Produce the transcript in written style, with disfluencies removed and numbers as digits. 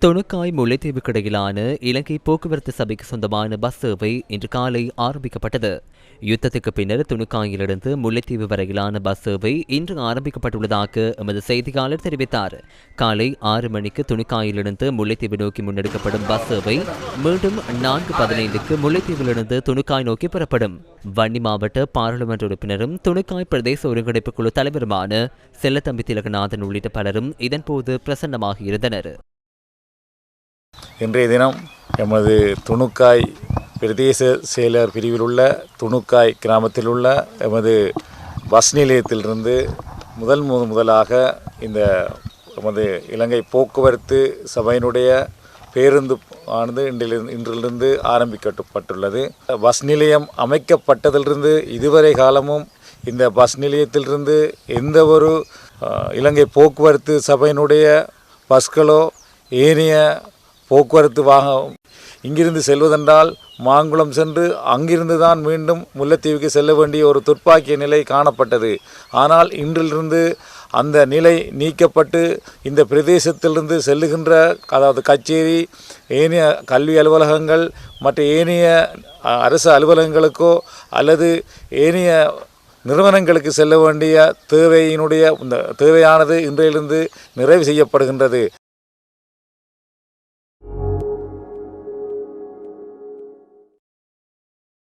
தொணுக்காய் முல்லைத்தீவுக்கு இடையிலான இலங்கை போக்குவரத்து சபைக்கு சொந்தமான பஸ் சேவை இன்று காலை ஆரம்பிக்கப்பட்டது. யுத்தத்துக்கு பின்னர் துணுக்காயிலிருந்து முல்லைத்தீவு வரையிலான பஸ் சேவை இன்று ஆரம்பிக்கப்பட்டுள்ளதாக எமது செய்தியாளர் தெரிவித்தார். காலை 6 மணிக்கு துணுக்காயிலிருந்து முல்லைத்தீவு நோக்கி முன்னெடுக்கப்படும் பஸ் சேவை மீண்டும் 4:15க்கு முல்லைத்தீவிலிருந்து துணுக்காய் நோக்கி புறப்படும். வன்னி மாவட்ட பாராளுமன்ற உறுப்பினரும் துணுக்காய் பிரதேச ஒருங்கிணைப்பு குழு தலைவருமான செல்லத்தம்பி திலகநாதன் உள்ளிட்ட பலரும் இதன்போது பிரசன்னமாக இருந்தனர். இன்றைய தினம் எமது துணுக்காய் பிரதேச செயலர் பிரிவில் உள்ள துணுக்காய் கிராமத்தில் உள்ள எமது பஸ் நிலையத்திலிருந்து முதலாக இந்த எமது இலங்கை போக்குவரத்து சபையினுடைய பேருந்து ஆனது இன்றிலிருந்து ஆரம்பிக்கப்பட்டுள்ளது. பஸ் நிலையம் அமைக்கப்பட்டதிலிருந்து இதுவரை காலமும் இந்த பஸ் நிலையத்திலிருந்து எந்த ஒரு இலங்கை போக்குவரத்து சபையினுடைய பஸ்களோ ஏனைய போக்குவரத்து வாகனம் இங்கிருந்து செல்வதென்றால் மாங்குளம் சென்று அங்கிருந்து தான் மீண்டும் முல்லைத்தீவுக்கு செல்ல வேண்டிய ஒரு துர்ப்பாக்கிய நிலை காணப்பட்டது. ஆனால் இன்றிலிருந்து அந்த நிலை நீக்கப்பட்டு இந்த பிரதேசத்திலிருந்து செல்லுகின்ற அதாவது கச்சேரி ஏனைய கல்வி அலுவலகங்கள் மற்ற ஏனைய அரசு அலுவலகங்களுக்கோ அல்லது ஏனைய நிறுவனங்களுக்கு செல்ல வேண்டிய தேவையானது இன்றையிலிருந்து நிறைவு செய்யப்படுகின்றது.